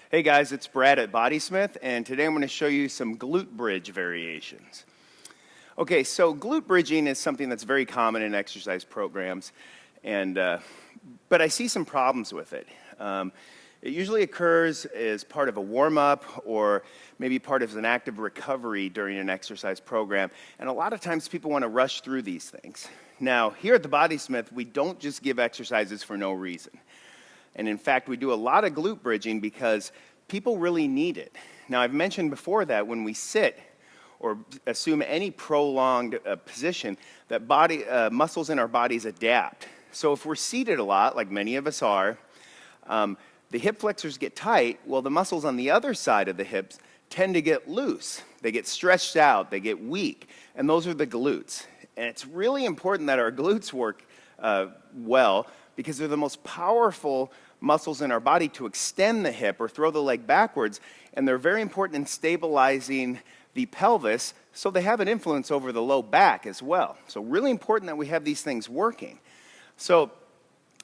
Hey guys, it's Brad at Bodysmith, and today I'm going to show you some glute bridge variations. Okay, so glute bridging is something that's very common in exercise programs, but I see some problems with it. It usually occurs as part of a warm-up or maybe part of an active recovery during an exercise program, and a lot of times people want to rush through these things. Now, here at the Bodysmith, we don't just give exercises for no reason. And in fact, we do a lot of glute bridging because people really need it. Now, I've mentioned before that when we sit or assume any prolonged position, that muscles in our bodies adapt. So if we're seated a lot, like many of us are, the hip flexors get tight, well, the muscles on the other side of the hips tend to get loose. They get stretched out, they get weak, and those are the glutes. And it's really important that our glutes work well because they're the most powerful muscles in our body to extend the hip or throw the leg backwards, and they're very important in stabilizing the pelvis, so they have an influence over the low back as well. So really important that we have these things working. So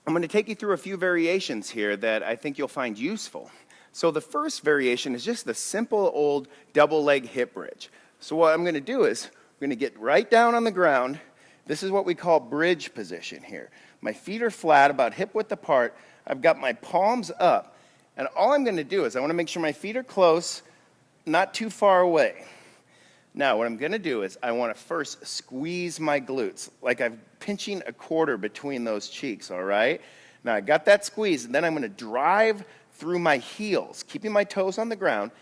I'm going to take you through a few variations here that I think you'll find useful. So the first variation is just the simple old double leg hip bridge. So what I'm going to do is we're going to get right down on the ground. This is what we call bridge position here. My feet are flat, about hip width apart. I've got my palms up, and all I'm going to do is I want to make sure my feet are close, not too far away. Now, what I'm going to do is I want to first squeeze my glutes, like I'm pinching a quarter between those cheeks, all right? Now, I got that squeeze, and then I'm going to drive through my heels, keeping my toes on the ground,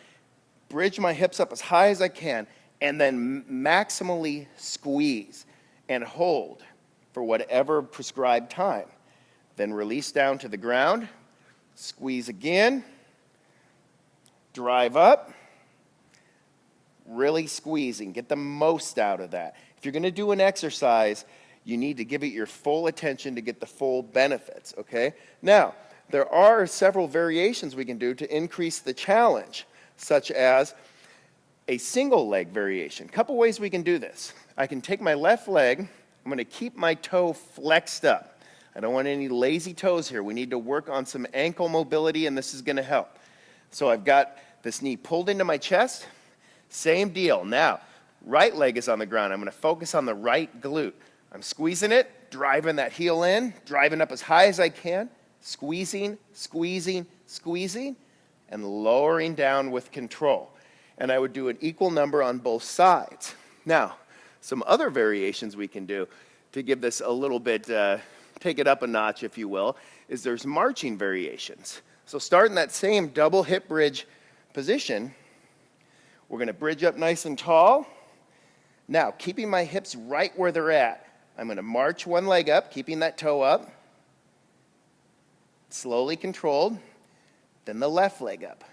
bridge my hips up as high as I can, and then maximally squeeze and hold for whatever prescribed time. Then release down to the ground, squeeze again, drive up, really squeezing, get the most out of that. If you're going to do an exercise, you need to give it your full attention to get the full benefits, okay? Now, there are several variations we can do to increase the challenge, such as a single leg variation. A couple ways we can do this. I can take my left leg, I'm going to keep my toe flexed up. I don't want any lazy toes here. We need to work on some ankle mobility, and this is going to help. So I've got this knee pulled into my chest. Same deal. Now, right leg is on the ground. I'm going to focus on the right glute. I'm squeezing it, driving that heel in, driving up as high as I can, squeezing, squeezing, squeezing, and lowering down with control. And I would do an equal number on both sides. Now, some other variations we can do to give this a little bit, take it up a notch, if you will, is there's marching variations. So starting that same double hip bridge position, we're going to bridge up nice and tall. Now, keeping my hips right where they're at, I'm going to march one leg up, keeping that toe up, slowly controlled, then the left leg up.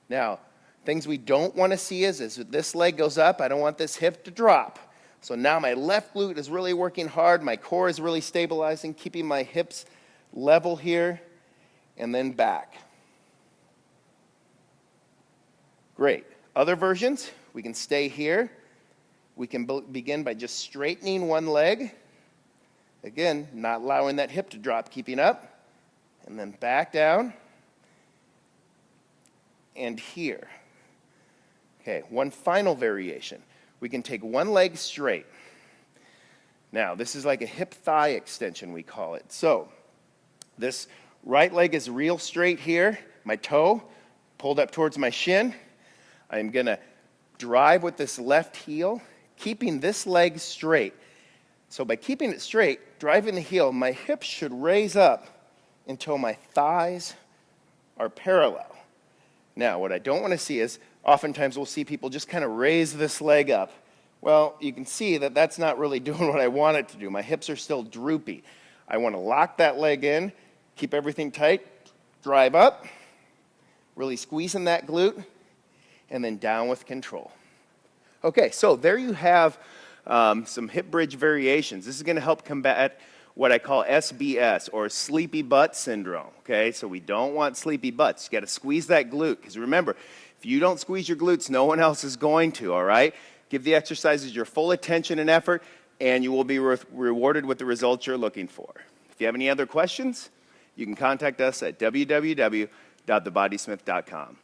Now, things we don't want to see is this leg goes up, I don't want this hip to drop. So now my left glute is really working hard, my core is really stabilizing, keeping my hips level here, and then back. Great. Other versions, we can stay here. We can begin by just straightening one leg. Again, not allowing that hip to drop, keeping up, and then back down, and here. Okay, one final variation. We can take one leg straight. Now, this is like a hip thigh extension, we call it. So, this right leg is real straight here. My toe pulled up towards my shin. I'm going to drive with this left heel, keeping this leg straight. So by keeping it straight, driving the heel, my hips should raise up until my thighs are parallel. Now, what I don't want to see is, oftentimes we'll see people just kind of raise this leg up. Well, you can see that that's not really doing what I want it to do. My hips are still droopy. I want to lock that leg in, keep everything tight, drive up, really squeezing that glute, and then down with control. Okay, so there you have some hip bridge variations. This is going to help combat what I call SBS, or sleepy butt syndrome, okay? So we don't want sleepy butts. You got to squeeze that glute, because remember, if you don't squeeze your glutes, no one else is going to, all right? Give the exercises your full attention and effort, and you will be rewarded with the results you're looking for. If you have any other questions, you can contact us at www www.thebodysmith.com.